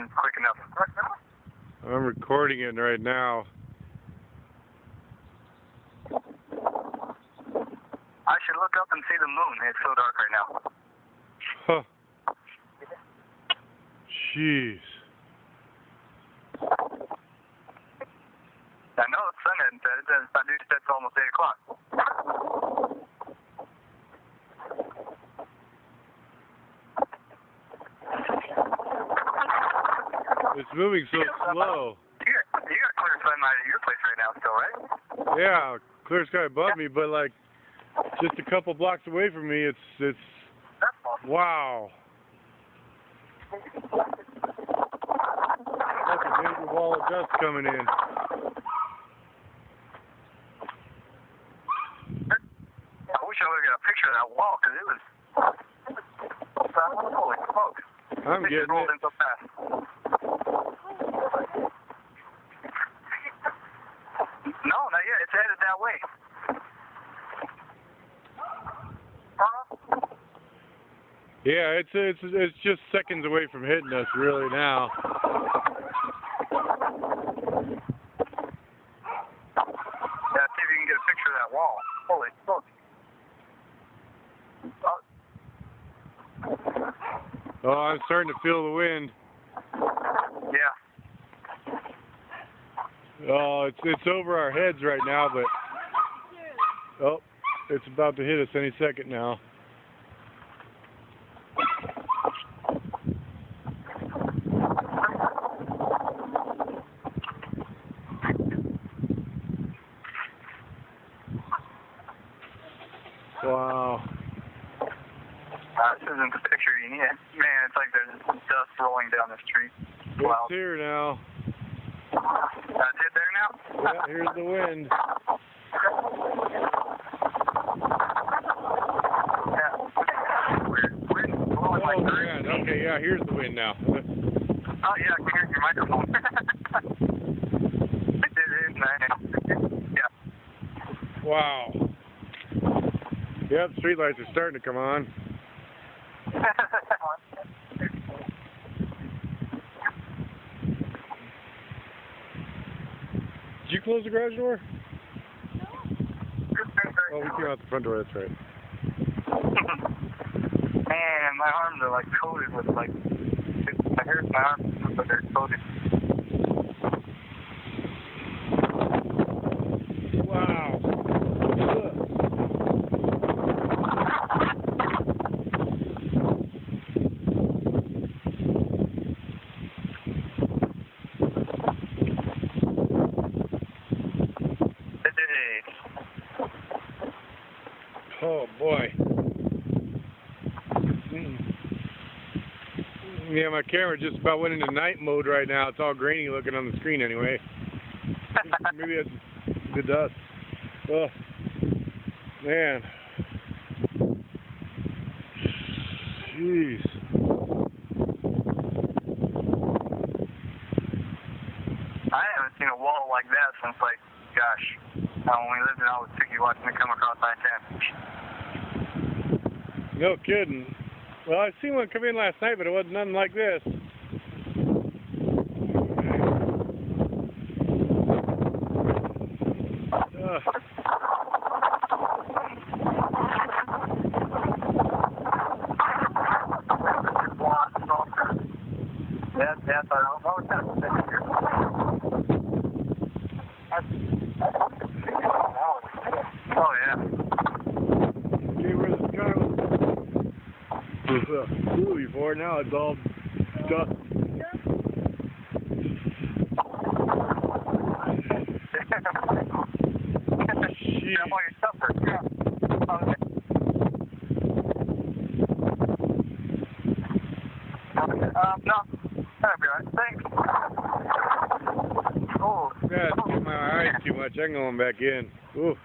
location quick enough. I'm recording it right now. I should look up and see the moon. It's so dark right now. Huh. Jeez. I know it's sunset. That's almost 8 o'clock. It's moving so slow. You got clear sunlight at your place right now still, right? Yeah, clear sky above me, but like just a couple blocks away from me, it's wow. That's a major wall of dust coming in. I wish I would have got a picture of that wall, because it was holy smokes. I'm getting rolled it. in so fast. No, not yet. It's headed that way. Yeah, it's just seconds away from hitting us really now. Yeah, see if you can get a picture of that wall. Holy smokes. Oh, I'm starting to feel the wind. Yeah. Oh, it's over our heads right now, but oh, it's about to hit us any second now. Wow. This isn't the picture you need. Man, it's like there's dust rolling down the street. It's here now. That's it there now? Yeah, here's the wind. Yeah. We're blowing like man. Okay, yeah, here's the wind now. Oh, yeah, I can hear your microphone. It is now. Yeah. Wow. Yep, streetlights are starting to come on. Did you close the garage door? Oh, we came out the front door, that's right. Man, my arms are like coated with like, I heard my arms, but they're coated. Wow. Oh boy. Yeah, my camera just about went into night mode right now. It's all grainy looking on the screen anyway. Maybe it's the dust. Oh, man. Jeez. I haven't seen a wall like that since, like, gosh, when we lived in Albuquerque, watching it come across I-10. No kidding. Well, I seen one come in last night, but it wasn't nothing like this. Yes, I don't know what that's here. Oh, yeah. See where the sky was blue before, now it's all dust. Jeez. That's why you suffer. Yeah. Okay. No. That'll be alright. Thanks. Oh. Yeah, it's in my eyes too much. I'm going back in. Oof.